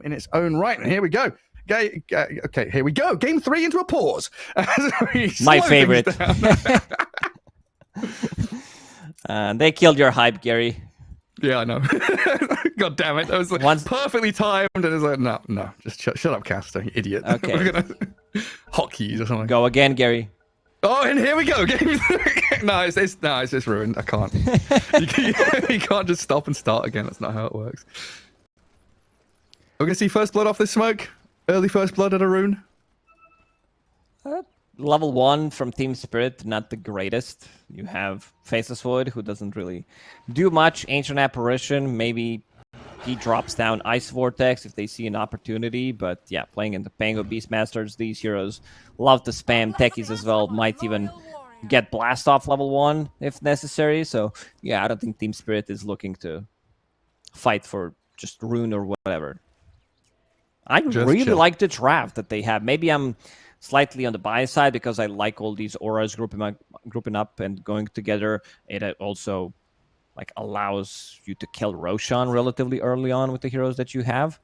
in its own right. And here we go. Okay, here we go. Game 3 into a pause. My favorite. They killed your hype, Gary. Yeah, I know. God damn it. That was like perfectly timed. And it's like, no. Just shut up, Caster, you idiot. Okay. We're gonna hotkeys or something. Go again, Gary. Oh, and here we go. No, it's just ruined. I can't. You can't just stop and start again. That's not how it works. We're going to see first blood off this smoke. Early first blood at a rune. Level 1 from Team Spirit, not the greatest. You have Faceless Void, who doesn't really do much. Ancient Apparition, maybe he drops down Ice Vortex if they see an opportunity. But yeah, playing in the Pango Beastmasters, these heroes love to spam techies as well. Might even get Blast off level 1 if necessary. So yeah, I don't think Team Spirit is looking to fight for just rune or whatever. I really like the draft that they have. Maybe I'm slightly on the bias side because I like all these auras grouping up and going together. It also like allows you to kill Roshan relatively early on with the heroes that you have.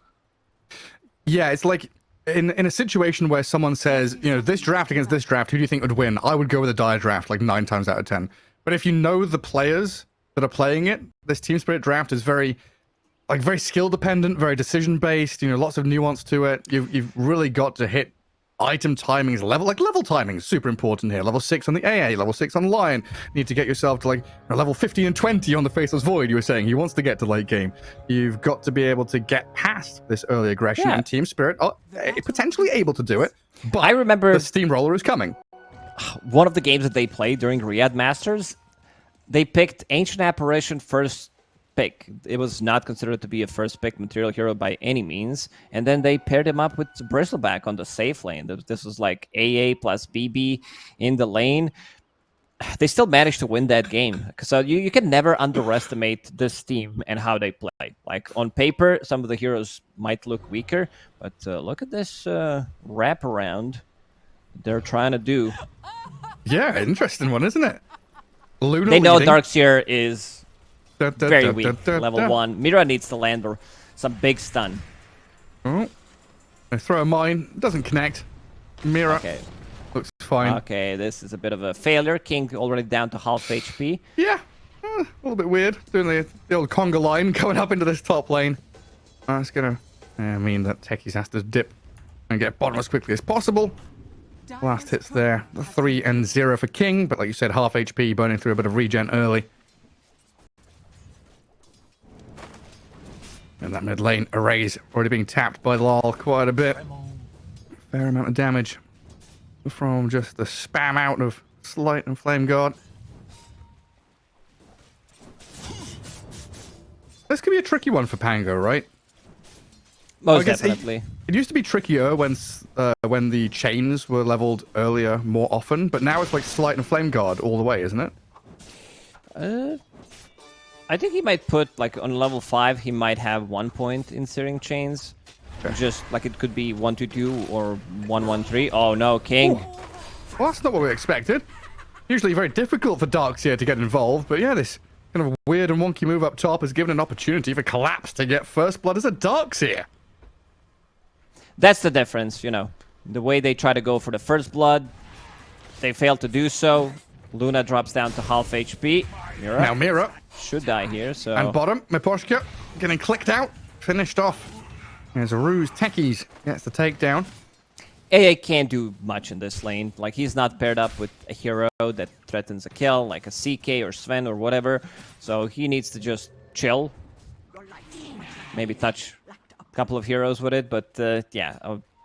Yeah, it's like in a situation where someone says, you know, this draft against this draft, who do you think would win? I would go with a dire draft like 9 times out of 10. But if you know the players that are playing it, this Team Spirit draft is very skill dependent, very decision based. You know, lots of nuance to it. You've really got to hit item timings, level timings, super important here. Level 6 on the AA, level 6 on Lion. Need to get yourself to like level 50 and 20 on the Faceless Void. You were saying he wants to get to late game. You've got to be able to get past this early aggression, and Team Spirit are potentially able to do it. But I remember the steamroller is coming. One of the games that they played during Riyadh Masters, they picked Ancient Apparition first pick. It was not considered to be a first pick material hero by any means, and then they paired him up with Bristleback on the safe lane. This was like AA plus BB in the lane. They still managed to win that game. So you can never underestimate this team and how they play. Like on paper, some of the heroes might look weaker, but look at this wraparound they're trying to do. Yeah, interesting one, isn't it? Luna they know leading. Darkseer is very weak. Level 1. Mira needs to land or some big stun. Oh, I throw a mine. Doesn't connect. Mira looks fine. Okay, this is a bit of a failure. King already down to half HP. Yeah, a little bit weird. Doing the old conga line going up into this top lane. That's going to mean that Techies has to dip and get bottom as quickly as possible. Last hits there. The 3 and 0 for King, but like you said, half HP, burning through a bit of regen early. And that mid lane array's already being tapped by Lol quite a bit. Fair amount of damage from just the spam out of Slight and Flame Guard. This could be a tricky one for Pango, right? Most definitely. It used to be trickier when the chains were leveled earlier more often, but now it's like Slight and Flame Guard all the way, isn't it? I think he might put, like, on level 5, he might have 1 point in Searing Chains. Okay. Just, like, it could be 1-2-2 or 1-1-3. Oh, no, King. Ooh. Well, that's not what we expected. Usually very difficult for Darkseer to get involved, but yeah, this kind of weird and wonky move up top has given an opportunity for Collapse to get first blood as a Darkseer. That's the difference, you know. The way they try to go for the first blood, they fail to do so. Luna drops down to half HP. Mira. Now Mira should die here, so... And bottom, Miposhka getting clicked out. Finished off. There's a Ruse. Techies gets the takedown. AA can't do much in this lane. Like, he's not paired up with a hero that threatens a kill, like a CK or Sven or whatever. So he needs to just chill. Maybe touch a couple of heroes with it, but yeah,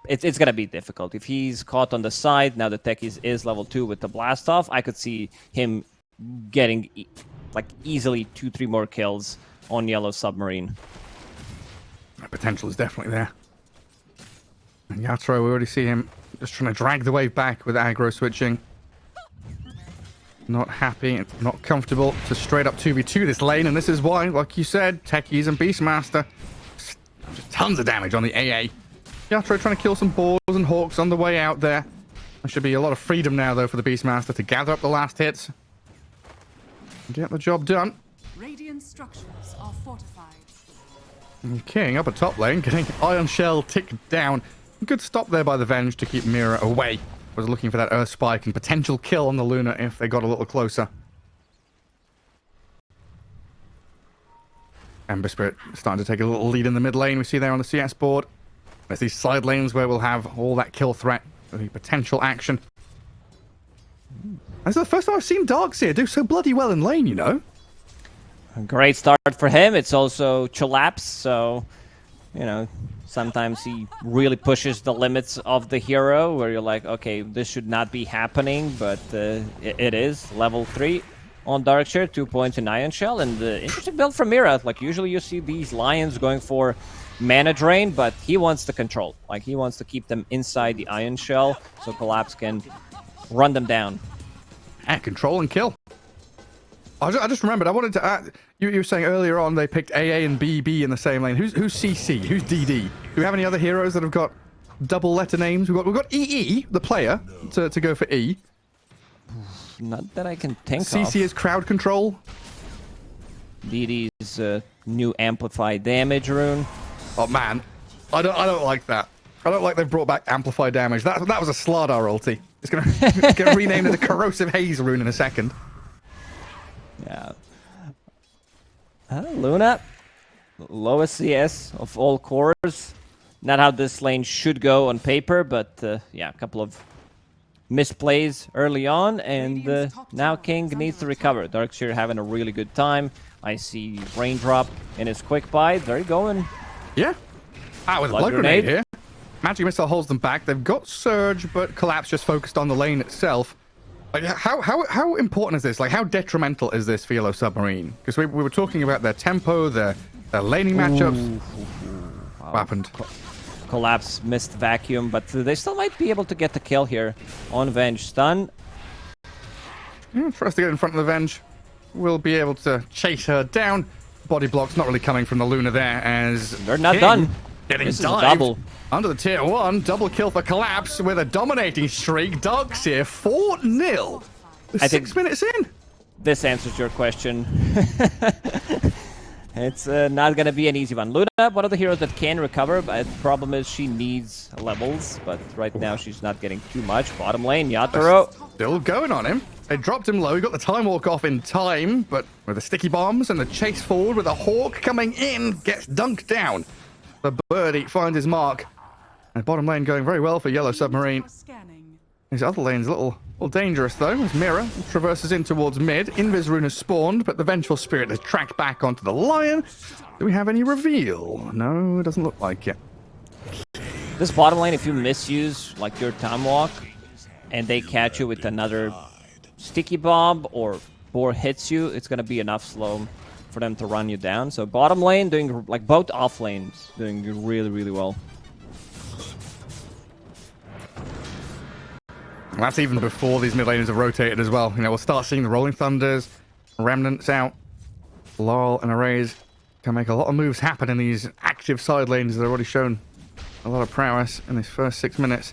it's gonna be difficult. If he's caught on the side, now the Techies is level 2 with the blast off, I could see him getting like easily 2-3 more kills on yellow Submarine. The potential is definitely there. And Yatro, we already see him just trying to drag the wave back with aggro switching. Not happy, not comfortable to straight up 2v2 this lane, and this is why, like you said, Techies and Beastmaster. Just tons of damage on the AA. Yatro trying to kill some boars and hawks on the way out there. There should be a lot of freedom now, though, for the Beastmaster to gather up the last hits and get the job done. Radiant structures are fortified. King up at top lane, getting Iron Shell ticked down. Good stop there by the Venge to keep Mira away. Was looking for that Earth Spike and potential kill on the Luna if they got a little closer. Ember Spirit starting to take a little lead in the mid lane we see there on the CS board. There's these side lanes where we'll have all that kill threat, the potential action. This is the first time I've seen Darkseer do so bloody well in lane, you know? A great start for him. It's also Cholapse, so, you know, sometimes he really pushes the limits of the hero, where you're like, okay, this should not be happening, but it is. Level 3 on Darkseer, 2 points in Iron Shell, and interesting build from Mira. Like, usually you see these Lions going for mana drain, but he wants the control. Like, he wants to keep them inside the Iron Shell, so Collapse can run them down. And control and kill. I just remembered, I wanted to add, you were saying earlier on they picked AA and BB in the same lane. Who's CC? Who's DD? Do we have any other heroes that have got double letter names? We've got EE, the player, to go for E. Not that I can think of. CC is crowd control. DD's new amplify damage rune. Oh man, I don't like that. I don't like they've brought back amplify damage. That was a Slardar ulti. It's gonna get renamed as a corrosive haze rune in a second. Yeah. Luna, lowest CS of all cores. Not how this lane should go on paper, but yeah, a couple of misplays early on, and now King needs to recover. Darkseer having a really good time. I see Raindrop in his quick buy. They're going. Yeah. With a blood grenade here. Magic Missile holds them back. They've got Surge, but Collapse just focused on the lane itself. Like, how important is this? Like, how detrimental is this for Yellow Submarine? Because we were talking about their tempo, their laning matchups. What happened? Collapse missed vacuum, but they still might be able to get the kill here on Venge. Stun. Yeah, for us to get in front of the Venge, we'll be able to chase her down. Body block's not really coming from the Luna there, as they're not King done. Getting this dived. is a double. Under the tier 1, double kill for Collapse with a dominating streak. Darkseer 4-0. 6 minutes in. This answers your question. It's not going to be an easy one. Luna, one of the heroes that can recover, but the problem is she needs levels, but right now she's not getting too much. Bottom lane, Yatoro. Still going on him. They dropped him low. He got the time walk off in time, but with the sticky bombs and the chase forward with a Hawk coming in, gets dunked down. The birdie finds his mark. And bottom lane going very well for Yellow Submarine. His other lane's a little dangerous, though, as Mira traverses in towards mid. Invis Rune has spawned, but the Vengeful Spirit has tracked back onto the Lion. Do we have any reveal? No, it doesn't look like it. This bottom lane, if you misuse like your time walk, and they catch you with another sticky bomb or Boar hits you, it's going to be enough slow for them to run you down. So bottom lane doing, like both off lanes, doing really, really well. And that's even before these mid laners have rotated as well. You know, we'll start seeing the Rolling Thunders, Remnants out. Laurel and Arrays can make a lot of moves happen in these active side lanes that have already shown a lot of prowess in these first 6 minutes.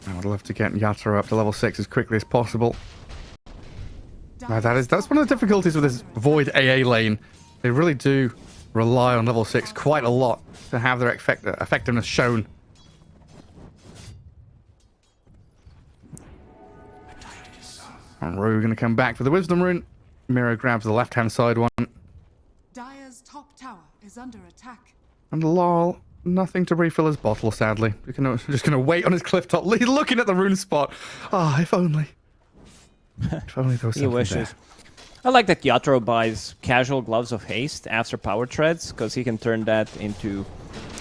I would love to get Yatoro up to level 6 as quickly as possible. That's one of the difficulties with this Void AA lane. They really do rely on level 6 quite a lot to have their effectiveness shown. And Rue going to come back for the Wisdom Rune. Mira grabs the left-hand side one. Dire's top tower is under attack. And Laurel, nothing to refill his bottle, sadly. Just gonna wait on his cliff top, looking at the rune spot. Ah, if only. If only there was something there. I like that Yatoro buys casual gloves of haste after power treads, because he can turn that into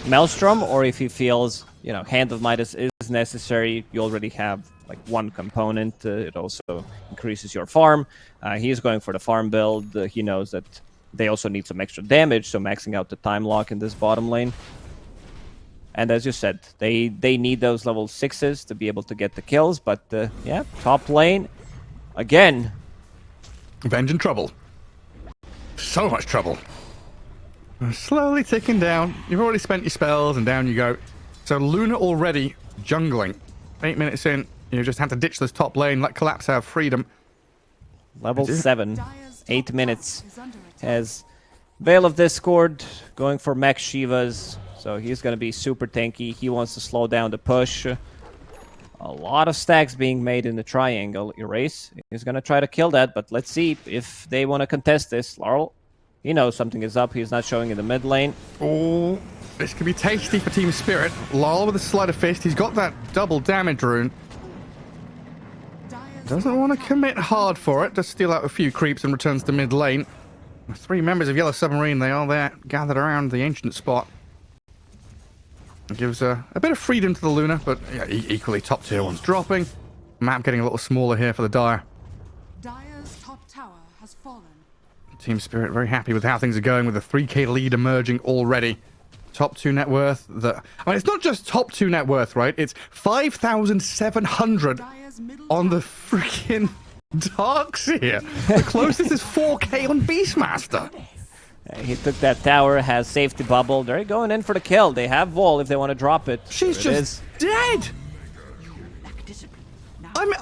Maelstrom, or if he feels, you know, Hand of Midas is necessary, you already have like one component. It also increases your farm. He's going for the farm build. He knows that they also need some extra damage, so maxing out the time lock in this bottom lane. And as you said, they need those level 6s to be able to get the kills, but yeah, top lane, again. Venge in trouble. So much trouble. Slowly ticking down. You've already spent your spells, and down you go. So Luna already jungling. 8 minutes in, you just had to ditch this top lane, let Collapse have freedom. Level 7, 8 minutes, has Veil of Discord going for Mech Shivas. So he's going to be super tanky. He wants to slow down the push. A lot of stacks being made in the triangle. Erase is going to try to kill that, but let's see if they want to contest this. Laurel, he knows something is up. He's not showing in the mid lane. Oh, this could be tasty for Team Spirit. Lol with a sleight of fist. He's got that double damage rune. Doesn't want to commit hard for it. Just steal out a few creeps and returns to mid lane. 3 members of Yellow Submarine, they are there gathered around the ancient spot. It gives a bit of freedom to the Luna, but yeah, equally top tier one's dropping. Map getting a little smaller here for the Dire. Dire's top tower has fallen. Team Spirit very happy with how things are going with a 3k lead emerging already. Top 2 net worth. I mean, it's not just top 2 net worth, right? It's 5,700 on the freaking Darkseer. The closest is 4k on Beastmaster. He took that tower, has safety bubble. They're going in for the kill. They have wall if they want to drop it. She's just dead. I mean,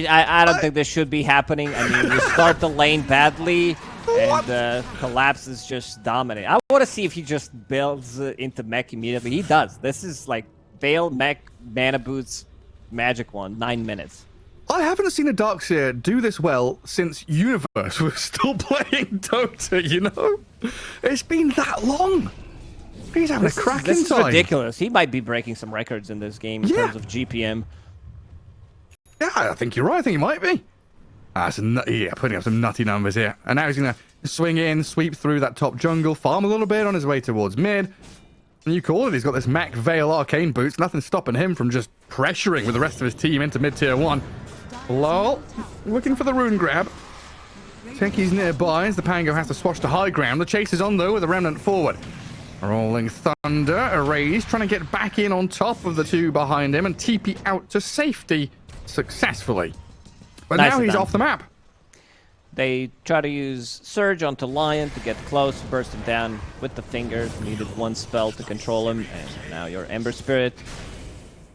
I don't think this should be happening. I mean, you start the lane badly, and Collapse is just dominating. I want to see if he just builds into mech immediately. He does. This is like Veil, mech, mana boots, magic one, 9 minutes. I haven't seen a Darkseer do this well since Universe was still playing Dota, you know? It's been that long. He's having a cracking This is time. ridiculous. He might be breaking some records in this game in terms of GPM. Yeah, I think you're right. I think he might be. Putting up some nutty numbers here. And now he's going to swing in, sweep through that top jungle, farm a little bit on his way towards mid. And you call it, he's got this Mech Veil Arcane Boots. Nothing stopping him from just pressuring with the rest of his team into mid-tier 1. Lol. Looking for the rune grab. Tenki's nearby as the Pango has to swatch to high ground. The chase is on, though, with the Remnant forward. Rolling Thunder, Erase, trying to get back in on top of the 2 behind him and TP out to safety successfully. But now he's off the map. They try to use Surge onto Lion to get close, burst him down with the fingers. Needed 1 spell to control him, and now your Ember Spirit.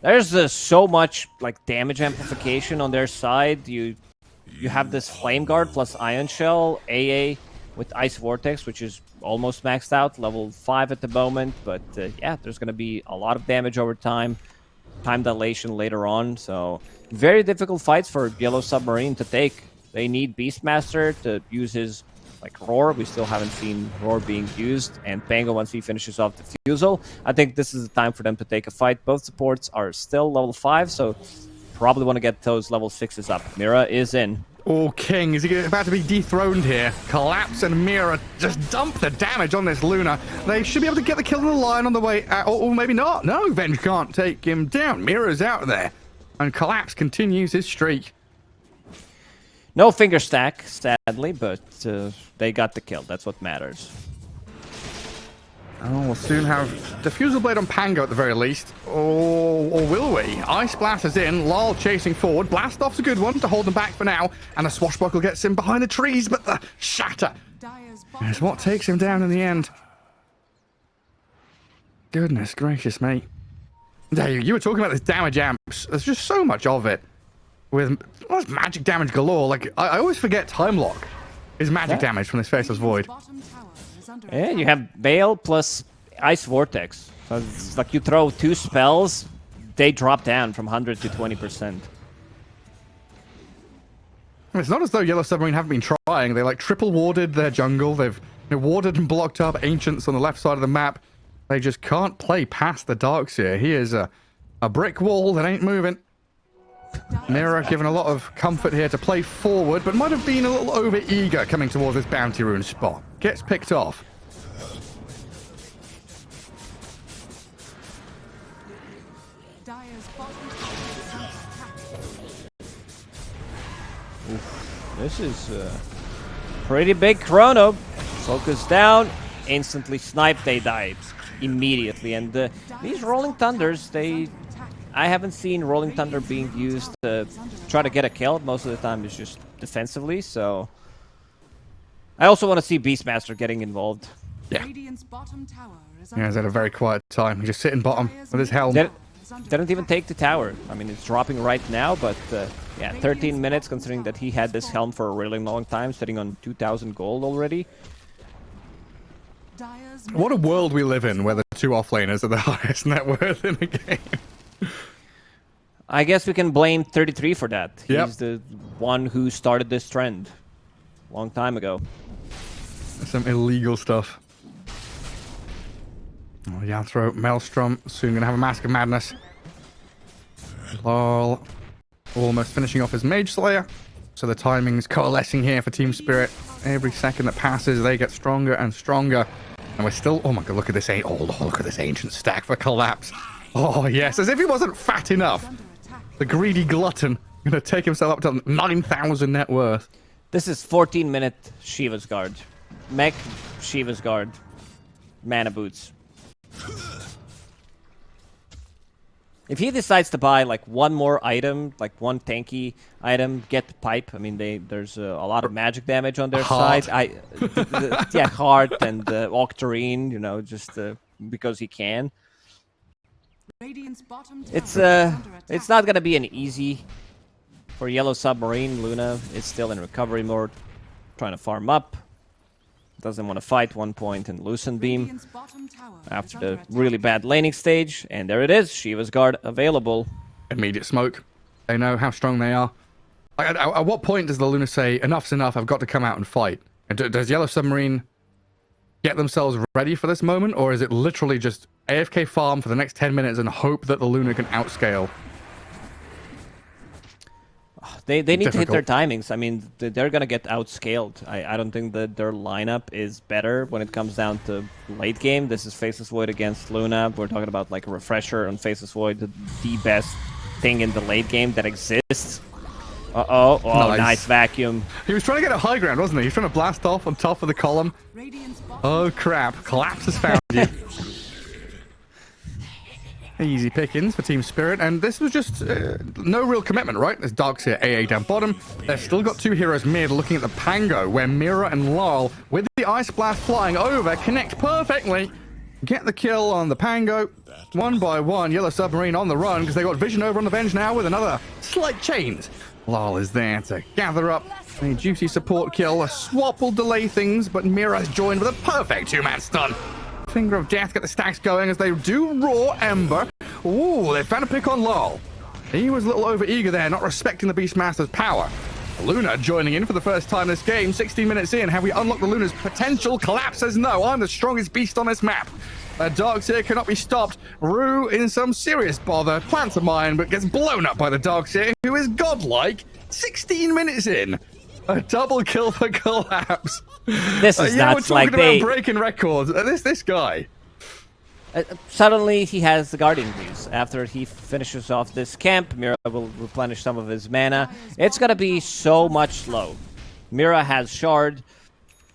There's so much like damage amplification on their side. You have this Flame Guard plus Ion Shell, AA with Ice Vortex, which is almost maxed out, level 5 at the moment. But yeah, there's going to be a lot of damage over time. Time dilation later on, so very difficult fights for Yellow Submarine to take. They need Beastmaster to use his like Roar. We still haven't seen Roar being used, and Pango once he finishes off Diffusal. I think this is the time for them to take a fight. Both supports are still level 5, so probably want to get those level 6s up. Mira is in. Oh, King, is he about to be dethroned here? Collapse and Mira just dump the damage on this Luna. They should be able to get the kill on the Lion on the way out, or maybe not. No, Venge can't take him down. Mira's out there, and Collapse continues his streak. No finger stack, sadly, but they got the kill. That's what matters. Oh, we'll soon have Diffusal Blade on Pango at the very least. Oh, or will we? Ice Blast is in. Lol chasing forward. Blast Off's a good one to hold them back for now. And the Swashbuckle gets him behind the trees, but the Shatter is what takes him down in the end. Goodness gracious, mate. You were talking about this damage amps. There's just so much of it. With magic damage galore. Like, I always forget Time Lock is magic damage from this Faceless Void. Yeah, you have Veil plus Ice Vortex. So it's like you throw 2 spells, they drop down from 100 to 20%. It's not as though Yellow Submarine haven't been trying. They like triple warded their jungle. They've warded and blocked up Ancients on the left side of the map. They just can't play past the Darkseer. He is a brick wall that ain't moving. Mira given a lot of comfort here to play forward, but might have been a little over-eager coming towards this bounty rune spot. Gets picked off. This is pretty big chrono. Focus down, instantly snipe, they die immediately. And these Rolling Thunders, I haven't seen Rolling Thunder being used to try to get a kill. Most of the time it's just defensively, so I also want to see Beastmaster getting involved. Yeah. He's had a very quiet time. He's just sitting bottom with his helm. Didn't even take the tower. I mean, it's dropping right now, but Yeah, 13 minutes, considering that he had this helm for a really long time, sitting on 2,000 gold already. What a world we live in, where the two offlaners are the highest net worth in the game. I guess we can blame 33 for that. Yep. He's the one who started this trend a long time ago. Some illegal stuff. Oh, Yatro, Maelstrom, soon gonna have a Mask of Madness. Lol. Almost finishing off his Mage Slayer. So the timing's coalescing here for Team Spirit. Every second that passes, they get stronger and stronger. And we're still... Oh my god, look at this... look at this ancient stack for collapse. Oh, yes. As if he wasn't fat enough. The greedy glutton. Gonna take himself up to 9,000 net worth. This is 14-minute Shiva's Guard. Mech, Shiva's Guard. Mana Boots. If he decides to buy like one more item, like one tanky item, get the pipe. I mean, there's a lot of magic damage on their side. Yeah, Heart and Octarine, you know, just because he can. It's not gonna be an easy for Yellow Submarine. Luna is still in recovery mode, trying to farm up. Doesn't want to fight 1 point and Lucent Beam after the really bad laning stage. And there it is, Shiva's Guard available. Immediate smoke. They know how strong they are. Like, at what point does the Luna say, enough's enough, I've got to come out and fight? And does Yellow Submarine get themselves ready for this moment? Or is it literally just AFK farm for the next 10 minutes and hope that the Luna can outscale? They need to hit their timings. I mean, they're going to get outscaled. I don't think that their lineup is better when it comes down to late game. This is Faceless Void against Luna. We're talking about like a refresher on Faceless Void, the best thing in the late game that exists. Uh-oh. Oh, nice vacuum. He was trying to get a high ground, wasn't he? He was trying to blast off on top of the column. Oh, crap. Collapse has found you. Easy pickings for Team Spirit, and this was just no real commitment, right? There's Darkseer AA down bottom. They've still got two heroes mid looking at the Pango, where Mira and Lyle, with the Ice Blast flying over, connect perfectly. Get the kill on the Pango. One by one, Yellow Submarine on the run, because they got Vision over on the bench now with another slight change. Lyle is there to gather up a juicy support kill. A swap will delay things, but Mira's joined with a perfect two-man stun. Finger of Death get the stacks going as they do raw Ember. Ooh, they found a pick on Lol. He was a little over-eager there, not respecting the Beastmaster's power. Luna joining in for the first time this game, 16 minutes in. Have we unlocked the Luna's potential? Collapse says no, I'm the strongest beast on this map. Darkseer cannot be stopped. Rue in some serious bother. Plants a mine, but gets blown up by the Darkseer, who is godlike. 16 minutes in. A double kill for Collapse. This is yeah, nuts. we're talking Like about breaking records. This guy. Suddenly he has the Guardian Greaves. After he finishes off this camp, Mira will replenish some of his mana. It's gonna be so much slow. Mira has Shard,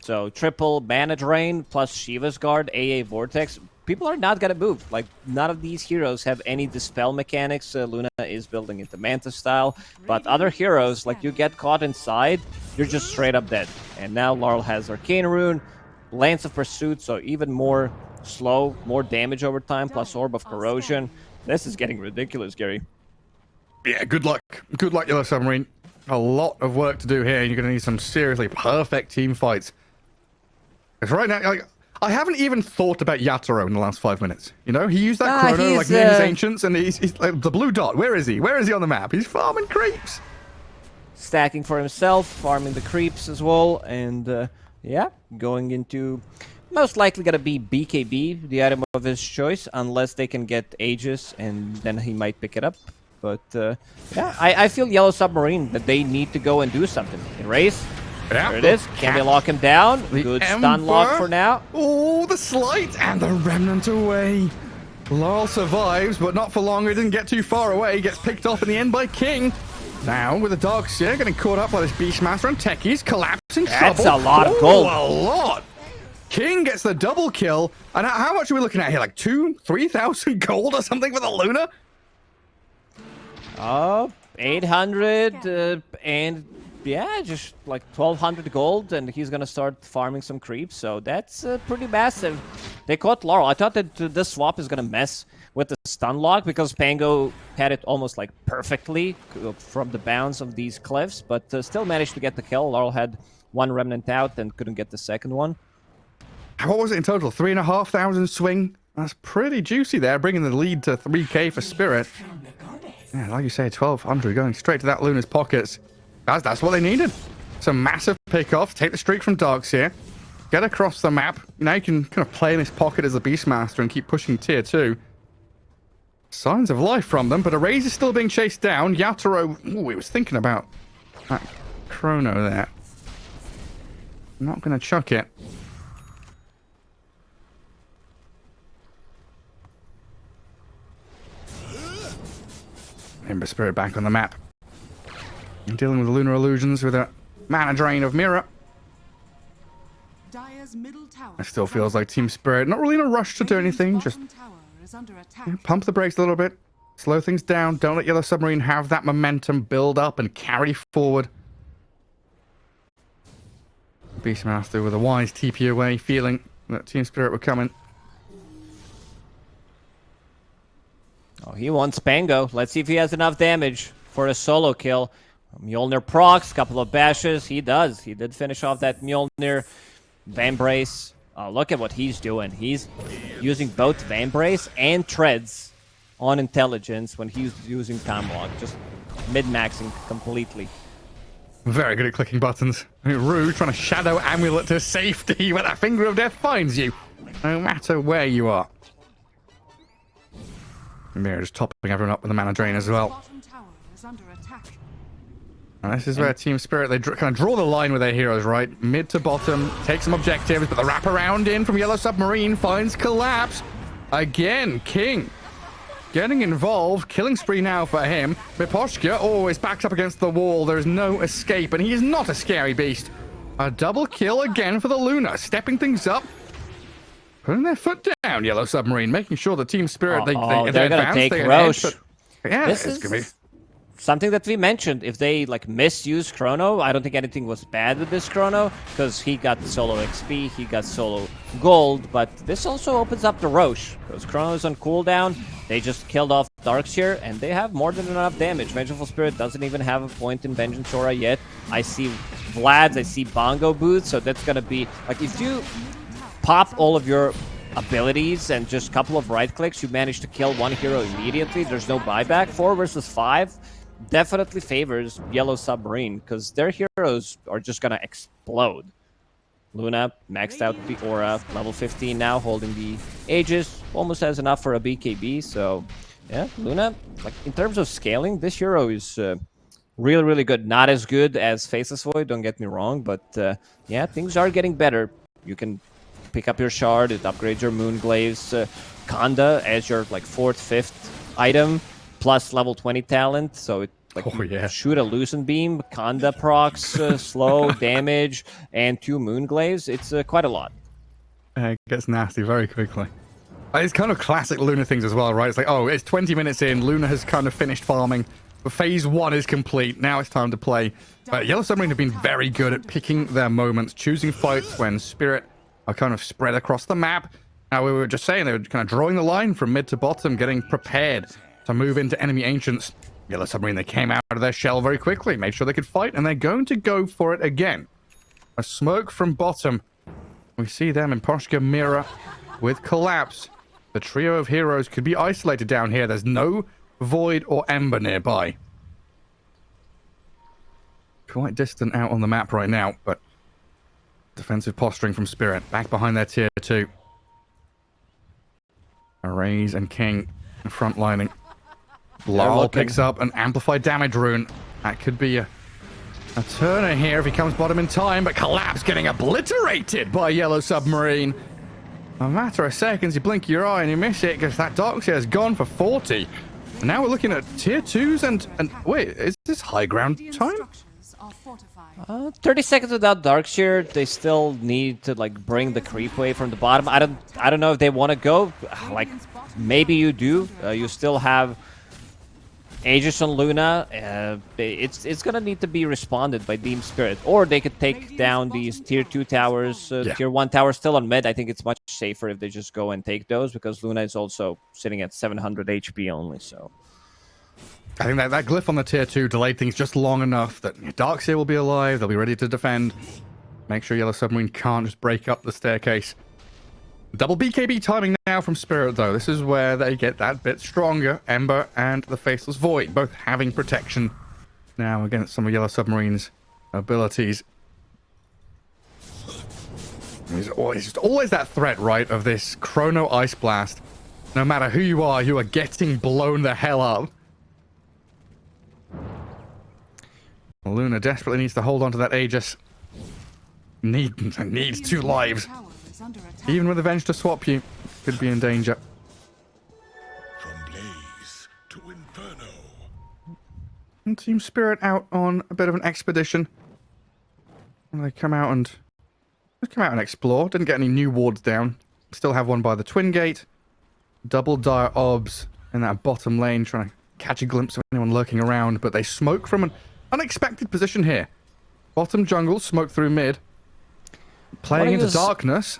so triple mana drain plus Shiva's Guard, AA Vortex. People are not gonna move. Like, none of these heroes have any dispel mechanics. Luna is building it the Manta style, but other heroes, like, you get caught inside, you're just straight up dead. And now Laurel has Arcane Rune, Lance of Pursuit, so even more slow, more damage over time, plus Orb of Corrosion. This is getting ridiculous, Gary. Yeah, good luck. Good luck, Yellow Submarine. A lot of work to do here, and you're going to need some seriously perfect team fights. Because right now, like, I haven't even thought about Yatoro in the last 5 minutes. You know, he used that chrono like near his ancients, and he's like, the blue dot. Where is he? Where is he on the map? He's farming creeps. Stacking for himself, farming the creeps as well, and yeah, going into most likely gonna be BKB, the item of his choice, unless they can get Aegis, and then he might pick it up. But yeah, I feel Yellow Submarine that they need to go and do something. Erase. Yeah, there it is. Can they lock him down? Good stun lock for now. Oh, the slight and the remnant away. Laurel survives, but not for long. He didn't get too far away. Gets picked off in the end by King. Now, with the Darkseer getting caught up by this Beastmaster and Techies, collapsing That's trouble. a lot of gold. A lot. King gets the double kill. And how much are we looking at here? Like 3,000 gold or something for the Luna? 800 and yeah, just like 1,200 gold, and he's gonna start farming some creeps. So that's pretty massive. They caught Laurel. I thought that this swap is gonna mess with the stun lock because Pango had it almost like perfectly from the bounds of these cliffs, but still managed to get the kill. Laurel had one remnant out and couldn't get the second one. What was it in total? 3,500 swing? That's pretty juicy there, bringing the lead to 3k for Spirit. Yeah, like you say, 1,200 going straight to that Luna's pockets. That's what they needed. Some massive pickoffs. Take the streak from Darkseer. Get across the map. Now you can kind of play in this pocket as the Beastmaster and keep pushing tier 2. Signs of life from them, but Erase is still being chased down. Yatoro, ooh, he was thinking about that Chrono there. Not going to chuck it. Ember Spirit back on the map. And dealing with the Lunar Illusions with a mana drain of Mirror. Dire's middle tower It still feels like Team Spirit not really in a rush to do anything. Just pump the brakes a little bit. Slow things down. Don't let Yellow Submarine have that momentum build up and carry forward. Beastmaster with a wise TP away, feeling that Team Spirit were coming. Oh, he wants Pango. Let's see if he has enough damage for a solo kill. Mjolnir procs, couple of bashes. He does. He did finish off that Mjolnir. Vambrace. Oh, look at what he's doing. He's using both Vambrace and Treads on intelligence when he's using Tomlock. Just mid-maxing completely. Very good at clicking buttons. I mean, Rue trying to shadow amulet to safety where that finger of death finds you. No matter where you are. Mirror just topping everyone up with the mana drain as well. bottom tower is under attack. And this is where Team Spirit, they kind of draw the line with their heroes, right? Mid to bottom, take some objectives, but the wraparound in from Yellow Submarine finds Collapse. Again, King getting involved. Killing spree now for him. Miposhka always backs up against the wall. There is no escape, and he is not a scary beast. A double kill again for the Luna, stepping things up. Putting their foot down, Yellow Submarine, making sure the Team Spirit, they're they gonna advance, take they Roche. advance, but yeah, This it's is gonna be... something that we mentioned. If they like misuse Chrono, I don't think anything was bad with this Chrono because he got solo XP, he got solo gold, but this also opens up the Roche because Chrono is on cooldown. They just killed off Darkseer and they have more than enough damage. Vengeful Spirit doesn't even have a point in Vengeance Aura yet. I see Vlad's, I see Bongo boots, so that's gonna be like if you pop all of your abilities and just a couple of right clicks, you manage to kill one hero immediately. There's no buyback. 4 versus 5 definitely favors Yellow Submarine because their heroes are just gonna explode. Luna maxed out the aura, level 15 now, holding the Aegis, almost has enough for a BKB. So yeah, Luna, like in terms of scaling, this hero is really, really good. Not as good as Faceless Void, don't get me wrong, but yeah, things are getting better. You can pick up your shard, it upgrades your Moonglaze, Kanda as your like 4th, 5th item, plus level 20 talent, so it like shoot a Lucent Beam, Kanda procs, slow, damage, and 2 Moonglaze. It's quite a lot. It gets nasty very quickly. It's kind of classic Luna things as well, right? It's like, oh, it's 20 minutes in, Luna has kind of finished farming, but phase 1 is complete, now it's time to play. Yellow Submarine have been very good at picking their moments, choosing fights when Spirit are kind of spread across the map. Now, we were just saying they were kind of drawing the line from mid to bottom, getting prepared to move into enemy Ancients. Yellow Submarine, they came out of their shell very quickly, made sure they could fight, and they're going to go for it again. A smoke from bottom. We see them in Poshka Mirror with Collapse. The trio of heroes could be isolated down here. There's no Void or Ember nearby. Quite distant out on the map right now, but defensive posturing from Spirit. Back behind their tier 2. Erase and King frontlining. Lyle picks up an amplified damage rune. That could be a turner here if he comes bottom in time, but Collapse getting obliterated by Yellow Submarine. A matter of seconds, you blink your eye and you miss it because that Darkseer has gone for 40. And now we're looking at tier 2s and wait, is this high ground time? 30 seconds without Darkseer. They still need to like bring the creep wave from the bottom. I don't know if they want to go. Like maybe you do. You still have Aegis on Luna, it's gonna need to be responded by Team Spirit, or they could take down these tier 2 towers, tier 1 towers still on mid. I think it's much safer if they just go and take those, because Luna is also sitting at 700 HP only, so... I think that glyph on the tier 2 delayed things just long enough that Darkseer will be alive, they'll be ready to defend. Make sure Yellow Submarine can't just break up the staircase. Double BKB timing now from Spirit, though. This is where they get that bit stronger. Ember and the Faceless Void both having protection now against some of Yellow Submarine's abilities. There's always that threat, right, of this Chrono Ice Blast. No matter who you are getting blown the hell up. Luna desperately needs to hold on to that Aegis. Needs 2 lives. Even with Avenge to swap you, could be in danger. From blaze to inferno. And Team Spirit out on a bit of an expedition. And they come out and explore. Didn't get any new wards down. Still have one by the Twin Gate. Double dire obs in that bottom lane, trying to catch a glimpse of anyone lurking around. But they smoke from an unexpected position here. Bottom jungle, smoke through mid. Playing into darkness.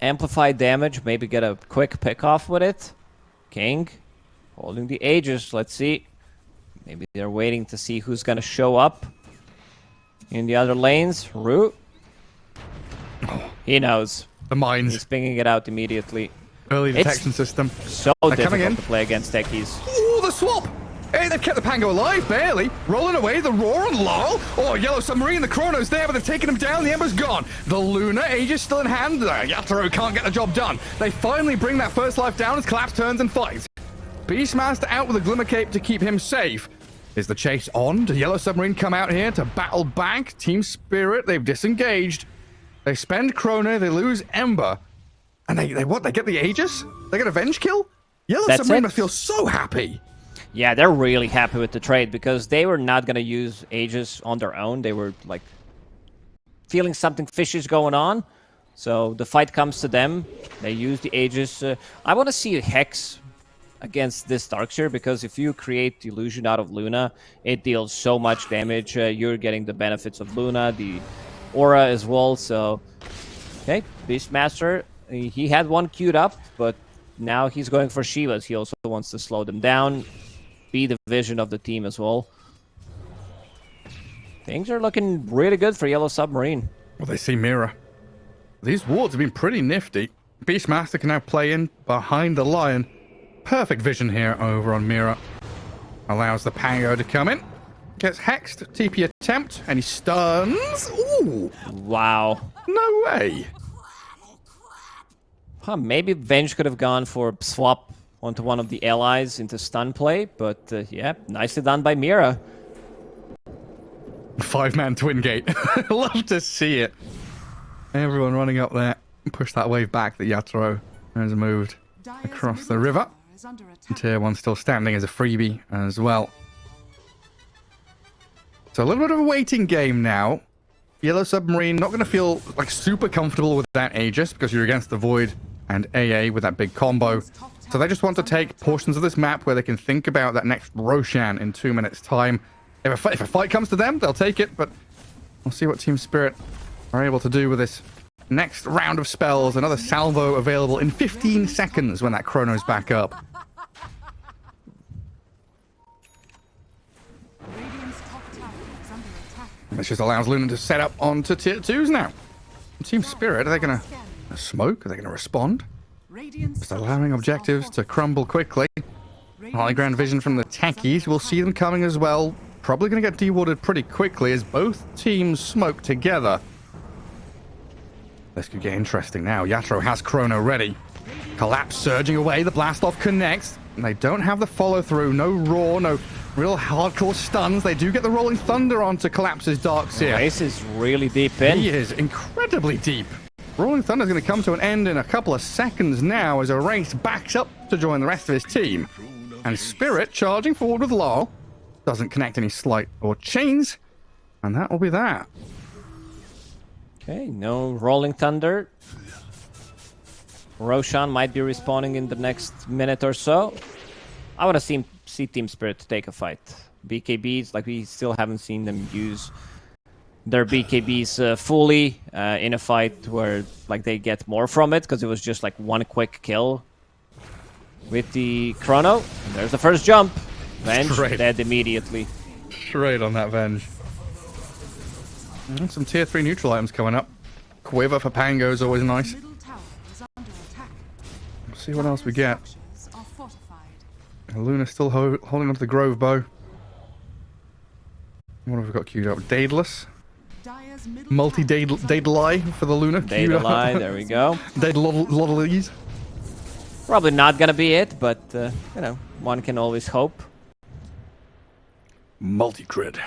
Amplify damage, maybe get a quick pick off with it. King holding the Aegis. Let's see. Maybe they're waiting to see who's gonna show up in the other lanes. Root. He knows. The mines. He's pinging it out immediately. Early detection system. So difficult to play against techies. Ooh, the swap! Hey, they've kept the Pango alive, barely. Rolling away, the Roar on Laurel. Oh, Yellow Submarine, the Chrono's there, but they've taken him down. The Ember's gone. The Luna, Aegis still in hand. Yatoro can't get the job done. They finally bring that first life down as Collapse turns and fights. Beastmaster out with a Glimmer Cape to keep him safe. Is the chase on? Does Yellow Submarine come out here to battle back? Team Spirit, they've disengaged. They spend Chrono, they lose Ember. And they what? They get the Aegis? They get a Venge kill? Yellow Submarine must feel so happy. Yeah, they're really happy with the trade, because they were not going to use Aegis on their own. They were, like, feeling something fishy is going on. So the fight comes to them. They use the Aegis. I want to see a Hex against this Darkseer, because if you create Illusion out of Luna, it deals so much damage. You're getting the benefits of Luna, the Aura as well. So, okay, Beastmaster, he had one queued up, but now he's going for Shivas. He also wants to slow them down. Be the vision of the team as well. Things are looking really good for Yellow Submarine. Well, they see Mira. These wards have been pretty nifty. Beastmaster can now play in behind the Lion. Perfect vision here over on Mira. Allows the Pango to come in. Gets hexed. TP attempt. And he stuns. Ooh. Wow. No way. Huh, maybe Venge could have gone for swap onto one of the allies into stun play, but yeah, nicely done by Mira. 5-man Twin Gate. Love to see it. Everyone running up there. Push that wave back that Yatoro has moved across the river. Tier 1 still standing as a freebie as well. So a little bit of a waiting game now. Yellow Submarine not going to feel like super comfortable with that Aegis, because you're against the Void and AA with that big combo. So they just want to take portions of this map where they can think about that next Roshan in 2 minutes' time. If a fight comes to them, they'll take it, but we'll see what Team Spirit are able to do with this next round of spells. Another salvo available in 15 seconds when that Chrono's back up. This just allows Luna to set up onto tier 2s now. Team Spirit, are they going to smoke? Are they going to respond? Just allowing objectives to crumble quickly. High ground vision from the techies. We'll see them coming as well. Probably going to get dewarded pretty quickly as both teams smoke together. This could get interesting now. Yatoro has Chrono ready. Collapse surging away. The blast off connects. And they don't have the follow through. No Roar, no real hardcore stuns. They do get the Rolling Thunder onto Collapse's Darkseer. Race is really deep in. He is incredibly deep. Rolling Thunder is going to come to an end in a couple of seconds now as Race backs up to join the rest of his team. And Spirit charging forward with Law. Doesn't connect any slight or chains. And that will be that. Okay, no Rolling Thunder. Roshan might be respawning in the next minute or so. I want to see Team Spirit take a fight. BKBs, like we still haven't seen them use their BKBs fully in a fight where like they get more from it, because it was just like one quick kill with the Chrono. And there's the first jump. Venge dead immediately. Straight on that Venge. Some tier 3 neutral items coming up. Quiver for Pango is always nice. Middle tower is under attack. Let's see what else we get. Structures are fortified. Luna still holding onto the Grove Bow. What have we got queued up? Daedalus. Dire's middle Multi-Daedali for the Luna. Daedalai, there we go. Daedalese. Probably not gonna be it, but you know, one can always hope. Multi-crit.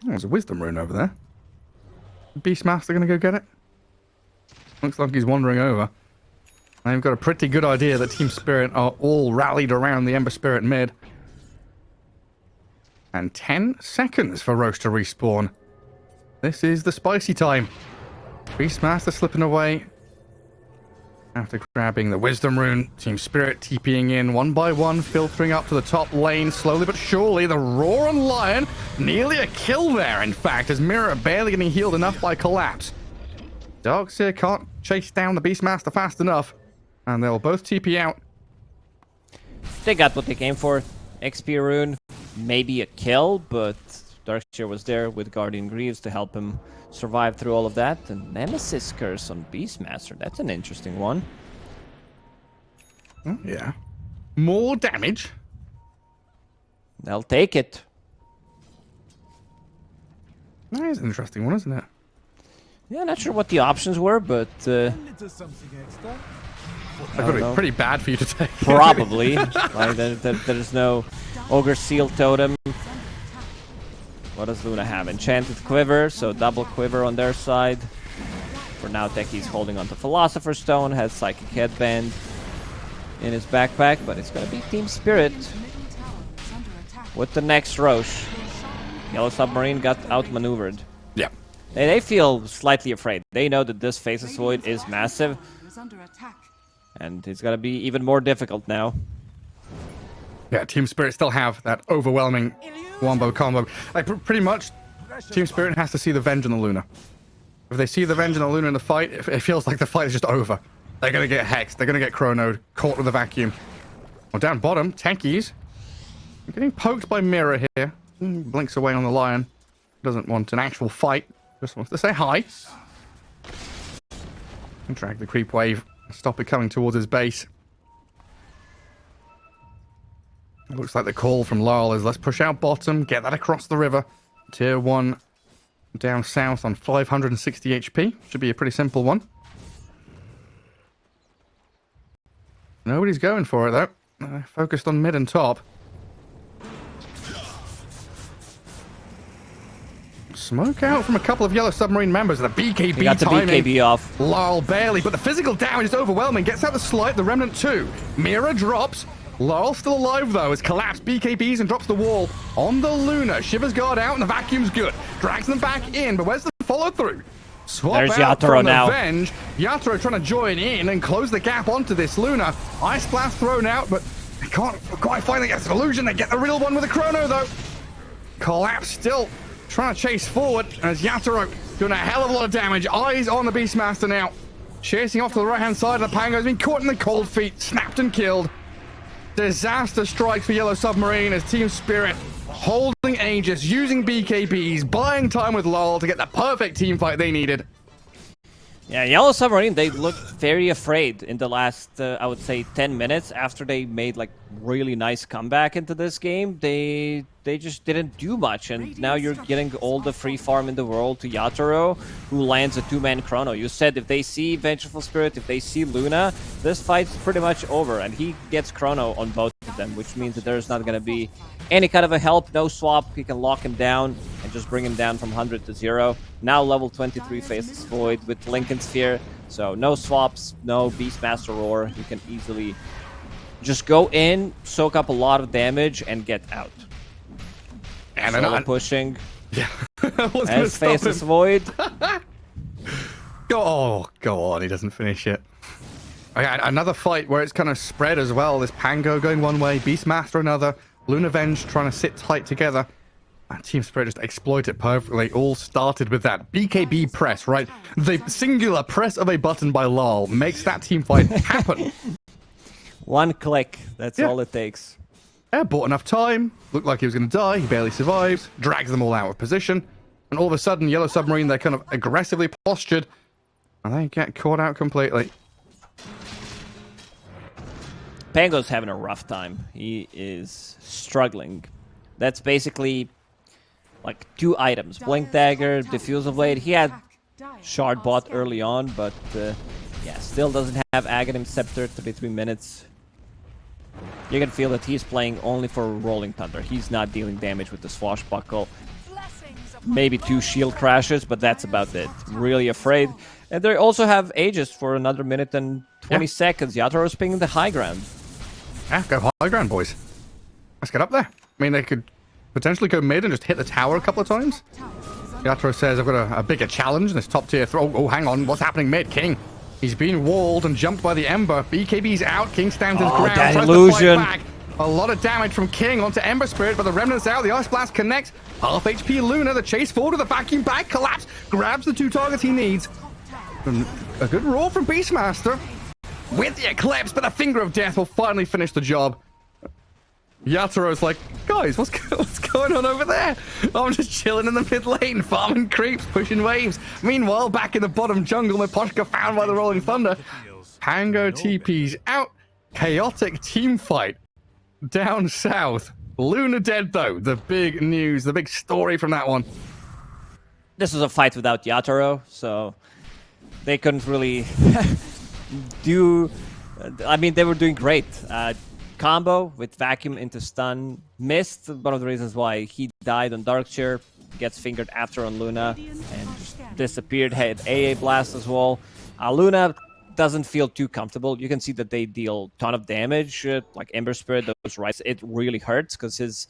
Oh, there's a Wisdom rune over there. Beastmaster gonna go get it? Looks like he's wandering over. I've got a pretty good idea that Team Spirit are all rallied around the Ember Spirit mid. And 10 seconds for Roche to respawn. This is the spicy time. Beastmaster slipping away. After grabbing the Wisdom rune, Team Spirit TPing in one by one, filtering up to the top lane. Slowly but surely, the Roar on Lion. Nearly a kill there, in fact, as Mirror barely getting healed enough by Collapse. Darkseer can't chase down the Beastmaster fast enough. And they'll both TP out. They got what they came for. XP rune, maybe a kill, but Darkseer was there with Guardian Greaves to help him survive through all of that. And Nemesis Curse on Beastmaster, that's an interesting one. Oh, yeah. More damage. They'll take it. That is an interesting one, isn't it? Yeah, not sure what the options were, but That would be pretty bad for you to take. probably. Like, there's no Ogre Seal Totem. What does Luna have? Enchanted Quiver, so double Quiver on their side. For now, Techie's holding on to Philosopher's Stone, has Psychic Headband in his backpack, but it's going to be Team Spirit with the next Roche. Yellow Submarine got outmaneuvered. Yeah. They feel slightly afraid. They know that this Faceless Void is massive, is under attack. and it's going to be even more difficult now. Yeah, Team Spirit still have that overwhelming wombo combo. Like, pretty much, Team Spirit has to see the Venge and the Luna. If they see the Venge and the Luna in the fight, it feels like the fight is just over. They're going to get hexed. They're going to get chronoed, caught with a vacuum. Well, down bottom, Tankies. Getting poked by Mirror here. Blinks away on the Lion. Doesn't want an actual fight. Just wants to say hi. And drag the creep wave. Stop it coming towards his base. It looks like the call from Lyle is let's push out bottom, get that across the river. Tier 1 down south on 560 HP. Should be a pretty simple one. Nobody's going for it, though. Focused on mid and top. Smoke out from a couple of Yellow Submarine members. The BKB He got the timing. BKB off. Lyle barely, but the physical damage is overwhelming. Gets out the Slight, the Remnant 2. Mirror drops. Lyle still alive, though, has collapsed BKBs and drops the wall on the Luna. Shivers guard out, and the vacuum's good. Drags them back in, but where's the follow-through? Swap There's out Yatoro from now. the Venge. Yatoro trying to join in and close the gap onto this Luna. Ice Blast thrown out, but they can't quite find the illusion. They get the real one with a Chrono, though. Collapse still trying to chase forward as Yatoro doing a hell of a lot of damage. Eyes on the Beastmaster now. Chasing off to the right-hand side of the Pango's been caught in the cold feet, snapped and killed. Disaster strikes for Yellow Submarine as Team Spirit holding Aegis, using BKBs, buying time with LOL to get the perfect team fight they needed. Yeah, Yellow Submarine, they looked very afraid in the last, I would say, 10 minutes after they made, like, really nice comeback into this game. They just didn't do much, and now you're getting all the free farm in the world to Yatoro, who lands a two-man Chrono. You said if they see Vengeful Spirit, if they see Luna, this fight's pretty much over, and he gets Chrono on both of them, which means that there's not going to be any kind of a help, no swap. He can lock him down and just bring him down from 100 to 0. Now level 23 Faceless Void with Lincoln Sphere, so no swaps, no Beastmaster Roar. You can easily just go in, soak up a lot of damage, and get out. And Solo pushing. Yeah. As Faceless Void. Go on, he doesn't finish it. Another fight where it's kind of spread as well. There's Pango going one way, Beastmaster another, Lunavenge trying to sit tight together. And Team Spirit just exploit it perfectly. All started with that BKB press, right? The singular press of a button by Lal makes that team fight happen. One click, that's all it takes. Yeah, bought enough time. Looked like he was going to die. He barely survives. Drags them all out of position. And all of a sudden, Yellow Submarine, they're kind of aggressively postured. And they get caught out completely. Pango's having a rough time. He is struggling. That's basically like 2 items. Blink Dagger, Diffusal Blade. He had Shard Bot early on, but yeah, still doesn't have Aghanim Scepter, 33 minutes. You can feel that he's playing only for Rolling Thunder. He's not dealing damage with the Swashbuckle. Maybe 2 shield crashes, but that's about it. Really afraid. And they also have Aegis for another minute and 20 seconds. Yataro's pinging the high ground. Yeah, go high ground, boys. Let's get up there. I mean, they could potentially go mid and just hit the tower a couple of times. Yatoro says, I've got a bigger challenge in this top tier throw. Oh, hang on. What's happening mid? King. He's being walled and jumped by the Ember. BKB's out. King stands his ground. That Tries illusion. to fight back. A lot of damage from King onto Ember Spirit, but the Remnant's out. The Ice Blast connects. Half HP Luna. The chase forward with the vacuum bag. Collapse. Grabs the 2 targets he needs. And a good roll from Beastmaster. With the Eclipse, but the Finger of Death will finally finish the job. Yatoro's like, guys, what's going on over there? I'm just chilling in the mid lane, farming creeps, pushing waves. Meanwhile, back in the bottom jungle, Miposhka found by the Rolling Thunder. Pango TP's out. Chaotic team fight down south. Luna dead, though. The big news, the big story from that one. This was a fight without Yatoro, so they couldn't really do... I mean, they were doing great. Combo with vacuum into stun missed. One of the reasons why he died on Darkshire, gets fingered after on Luna and just disappeared. Had AA blast as well. Luna doesn't feel too comfortable. You can see that they deal ton of damage, like Ember Spirit, those rights. It really hurts because his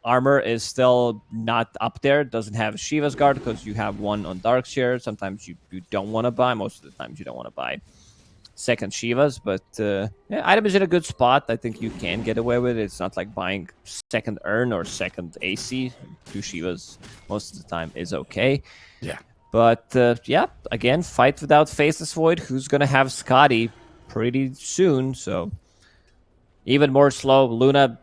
armor is still not up there. Doesn't have Shiva's Guard because you have one on Darkshire. Sometimes you don't want to buy. Most of the times you don't want to buy second Shivas, but yeah, item is in a good spot. I think you can get away with it. It's not like buying second Urn or second AC. 2 Shivas most of the time is okay. Yeah. But yeah, again, fight without Faceless Void, who's going to have Scotty pretty soon. So even more slow. Luna,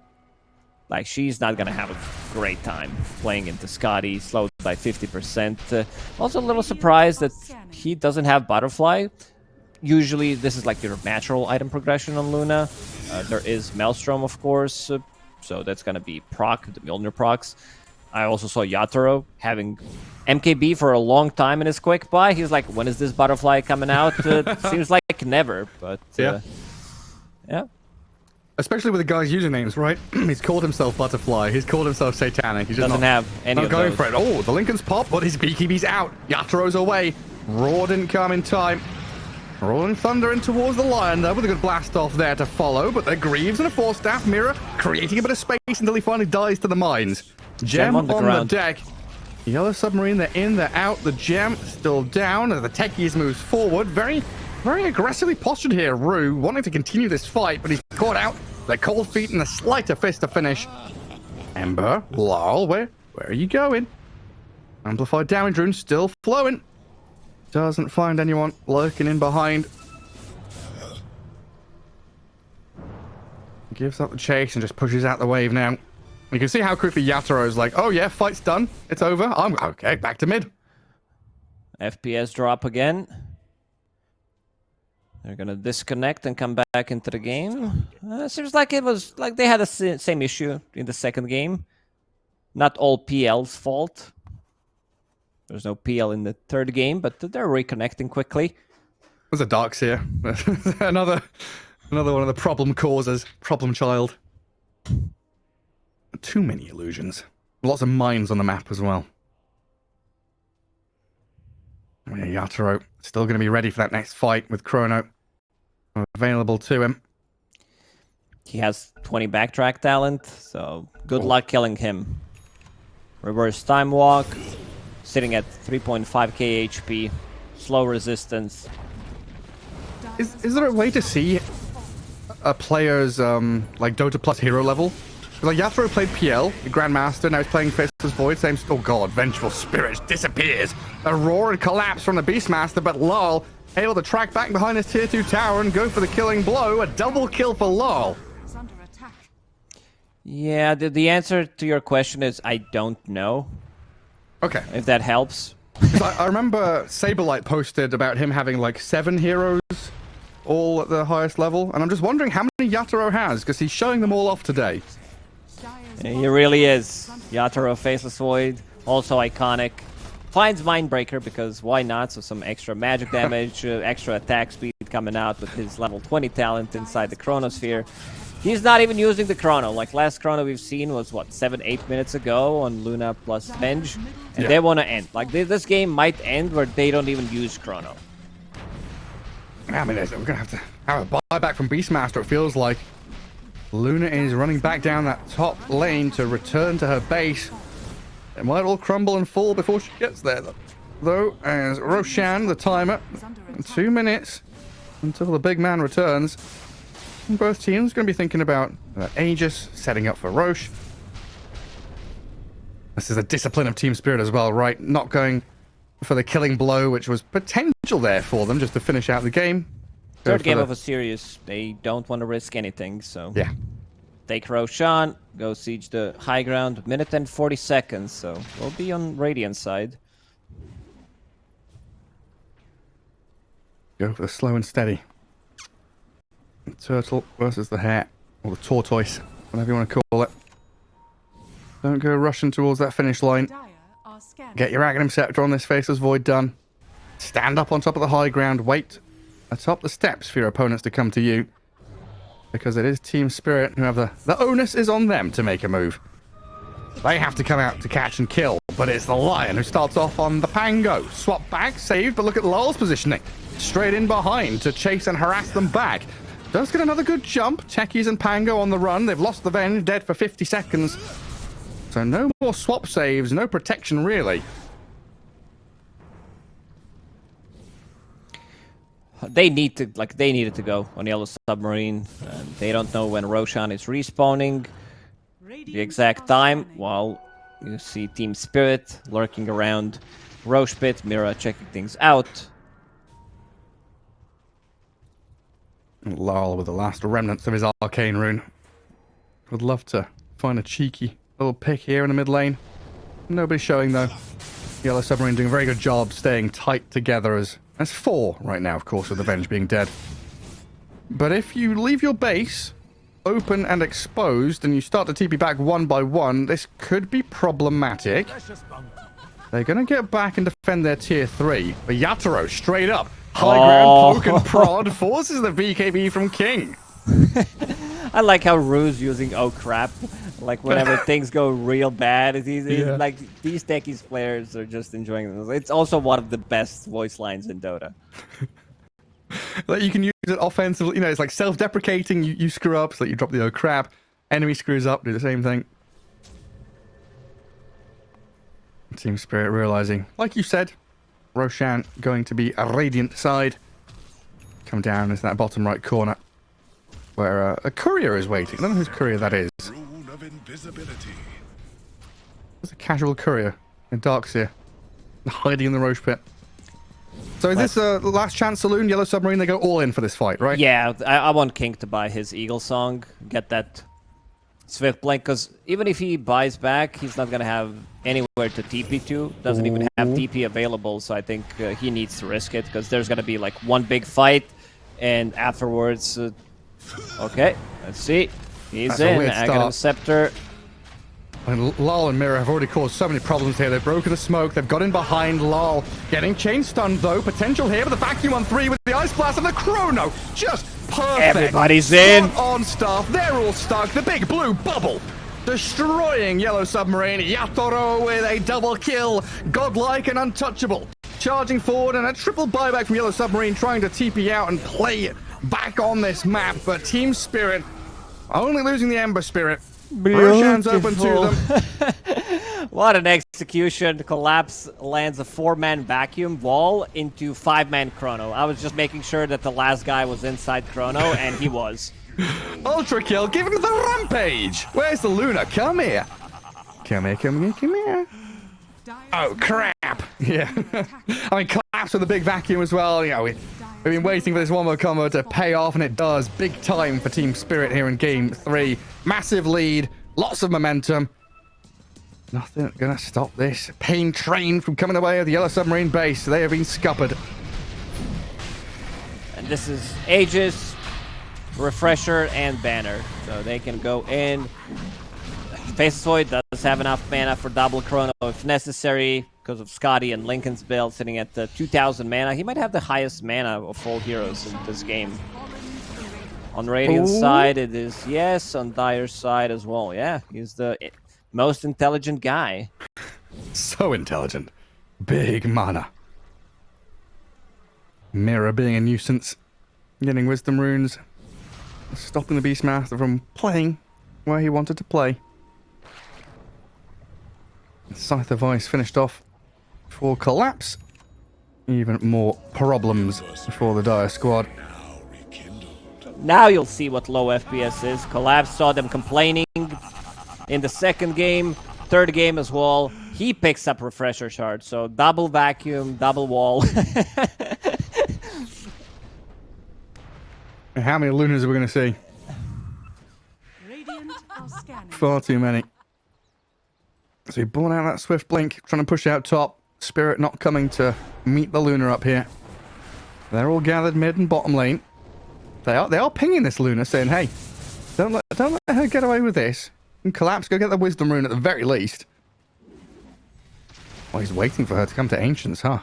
like, she's not going to have a great time playing into Scotty, slowed by 50%. Also a little surprised that he doesn't have Butterfly. Usually, this is like your natural item progression on Luna. There is Maelstrom, of course, so that's going to be proc, the Mjolnir procs. I also saw Yatoro having MKB for a long time in his quick buy. He's like, when is this Butterfly coming out? Seems like never, but yeah. Especially with the guy's usernames, right? He's called himself Butterfly. He's called himself Satanic. He's just doesn't have any not of going those. for it. Oh, the Lincoln's pop, but his BKB's out. Yatoro's away. Raw didn't come in time. Rolling Thunder in towards the Lion, though, with a good blast off there to follow, but the Greaves and a Force Staff Mirror creating a bit of space until he finally dies to the mines. Gem on the deck. Yellow Submarine, they're in, they're out. The Gem still down as the Techies moves forward. Very, very aggressively postured here, Rue, wanting to continue this fight, but he's caught out. The Cold Feet and the Slighter Fist to finish. Ember, Lol, where are you going? Amplified damage rune still flowing. Doesn't find anyone lurking in behind. Gives up the chase and just pushes out the wave now. You can see how quickly Yatoro is like, oh yeah, fight's done. It's over. I'm okay, back to mid. FPS drop again. They're going to disconnect and come back into the game. Seems like it was like they had the same issue in the second game. Not all PL's fault. There's no PL in the third game, but they're reconnecting quickly. There's a Darkseer. another one of the problem causes. Problem child. Too many illusions. Lots of mines on the map as well. Yatoro still going to be ready for that next fight with Chrono available to him. He has 20 backtrack talent, so good luck killing him. Reverse time walk. Sitting at 3.5k HP, slow resistance. is there a way to see a player's like Dota Plus hero level? Like Yatoro played PL, the Grandmaster, now he's playing Faceless Void, same, oh god, Vengeful Spirit disappears. A roar and collapse from the Beastmaster, but Lol able to track back behind his tier 2 tower and go for the killing blow. A double kill for Lol. Is under attack. Yeah, the answer to your question is I don't know, Okay. if that helps. 'Cause I remember Saberlight posted about him having like 7 heroes, all at the highest level, and I'm just wondering how many Yatoro has, because he's showing them all off today. Dire's He really is. Yatoro Faceless Void, also iconic. Finds Mindbreaker because why not? So some extra magic damage, extra attack speed coming out with his level 20 talent inside the Chronosphere. He's not even using the Chrono. Like last Chrono we've seen was what, 7-8 minutes ago on Luna plus Venge, and Yeah. they want to end. Like this game might end where they don't even use Chrono. I mean, we're gonna have to have a buyback from Beastmaster, it feels like. Luna is running back down that top lane to return to her base. It might all crumble and fall before she gets there, though, as Roshan, the timer, 2 minutes until the big man returns. And both teams going to be thinking about Aegis, setting up for Roche. This is a discipline of team spirit as well, right? Not going for the killing blow, which was potential there for them just to finish out the game. Go Third for game the- of a series, they don't want to risk anything, so Yeah. take Roshan, go siege the high ground, minute and 40 seconds, so we'll be on Radiant's side. Go for the slow and steady. The turtle versus the hare, or the tortoise, whatever you want to call it. Don't go rushing towards that finish line. Dire are scanning. Get your Aghanim Scepter on this Faceless Void done. Stand up on top of the high ground. Wait atop the steps for your opponents to come to you. Because it is Team Spirit who have the onus is on them to make a move. They have to come out to catch and kill, but it's the Lion who starts off on the Pango. Swap back, saved, but look at Lol's positioning. Straight in behind to chase and harass them back. Does get another good jump. Techies and Pango on the run. They've lost the Venge, dead for 50 seconds. So no more swap saves, no protection really. They needed to go on Yellow Submarine. And they don't know when Roshan is respawning, the exact time, while you see Team Spirit lurking around Roche Pit, Mira checking things out. Lol with the last remnants of his arcane rune. Would love to find a cheeky little pick here in the mid lane. Nobody showing though. Yellow Submarine doing a very good job staying tight together as 4 right now, of course, with the Venge being dead. But if you leave your base open and exposed and you start to TP back one by one, this could be problematic. They're going to get back and defend their tier 3. But Yatoro straight up. High ground, poke and prod forces the BKB from King. I like how Rue's using oh crap, like whenever things go real bad. Yeah. Like these techies players are just enjoying this. It's also one of the best voice lines in Dota. Like you can use it offensively, you know, it's like self-deprecating, you screw up, so that you drop the oh crap, enemy screws up, do the same thing. Team Spirit realizing, like you said, Roshan going to be a Radiant side. Come down into that bottom right corner, where a courier is waiting. I don't know whose courier that is. Rune of invisibility. It's a casual courier in Darkseer, hiding in the Roche Pit. So is this a last chance saloon, Yellow Submarine? They go all in for this fight, right? Yeah, I want King to buy his Eagle Song, get that Swift Blink, because even if he buys back, he's not going to have anywhere to TP to. Doesn't even have TP available, so I think he needs to risk it, because there's going to be like one big fight, and afterwards... okay, let's see. He's That's a in. weird Aghanim start. Scepter. And Lol and Mira have already caused so many problems here. They've broken the smoke. They've got in behind Lol. Getting chain stunned, though. Potential here with the vacuum on 3 with the Ice Blast and the Chrono. Just perfect. Everybody's in. Spot on stuff. They're all stuck. The big blue bubble. Destroying Yellow Submarine. Yatoro with a double kill. Godlike and untouchable. Charging forward and a triple buyback from Yellow Submarine trying to TP out and play back on this map. But Team Spirit only losing the Ember Spirit. Roshan's open to them. What an execution. Collapse lands a 4-man vacuum wall into 5-man Chrono. I was just making sure that the last guy was inside Chrono, and he was. Ultra kill, give him the rampage. Where's the Luna? Come here. Come here, come here, come here. Oh, crap. Yeah. I mean, Collapse with a big vacuum as well. You know, we've been waiting for this one more combo to pay off, and it does. Big time for Team Spirit here in Game 3. Massive lead. Lots of momentum. Nothing gonna stop this pain train from coming away of the Yellow Submarine base. They have been scuppered. And this is Aegis, Refresher, and Banner. So they can go in. Faceless Void does have enough mana for double Chrono if necessary, because of Scotty and Lincoln's build sitting at the 2,000 mana. He might have the highest mana of all heroes in this game. On Radiant's side, it is yes. On Dire's side as well. Yeah, he's the most intelligent guy. So intelligent. Big mana. Mirror being a nuisance. Getting wisdom runes. Stopping the Beastmaster from playing where he wanted to play. Scythe of Ice finished off for Collapse. Even more problems for the Dire squad. Now you'll see what low FPS is. Collapse saw them complaining in the second game, third game as well. He picks up Refresher Shard, so double vacuum, double wall. How many Lunas are we going to see? Radiant are scanning. Far too many. So he brought out that Swift Blink, trying to push out top. Spirit not coming to meet the Luna up here. They're all gathered mid and bottom lane. They are pinging this Luna, saying, "Hey, don't let her get away with this." And Collapse, go get the Wisdom Rune at the very least. Oh, he's waiting for her to come to Ancients, huh?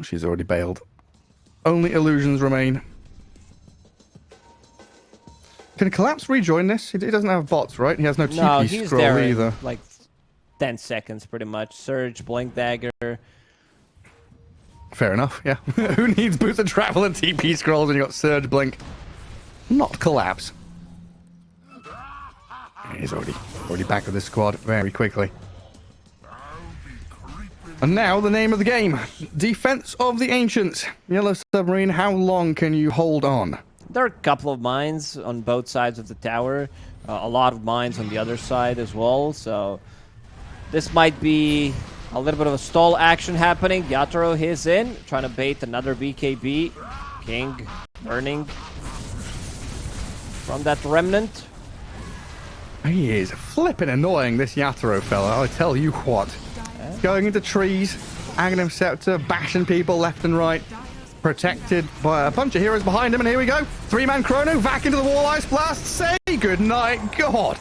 She's already bailed. Only illusions remain. Can Collapse rejoin this? He doesn't have bots, right? He has no TP No, he's scroll there either. in like 10 seconds pretty much. Surge, Blink Dagger. Fair enough, yeah. Who needs boots of travel and TP scrolls when you got Surge Blink? Not Collapse. He's already back with this squad very quickly. And now the name of the game. Defense of the Ancients. Yellow Submarine, how long can you hold on? There are a couple of mines on both sides of the tower. A lot of mines on the other side as well. So this might be a little bit of a stall action happening. Yatoro is in, trying to bait another BKB. King burning from that remnant. He is flipping annoying, this Yatoro fella, I tell you what. Going into trees, Aghanim Scepter, bashing people left and right. Protected by a bunch of heroes behind him, and here we go. 3-man Chrono, back into the wall, Ice Blast. Say goodnight, God.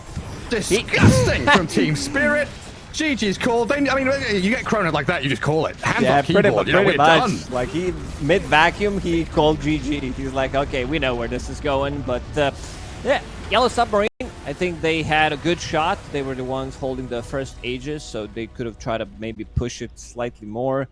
Disgusting from Team Spirit. GG's called. I mean, you get Chrono like that, you just call it. Hands off keyboard, pretty we're done. much. Like, he, mid-vacuum, he called GG. He's like, okay, we know where this is going, but, yeah. Yellow Submarine, I think they had a good shot. They were the ones holding the first Aegis, so they could have tried to maybe push it slightly more.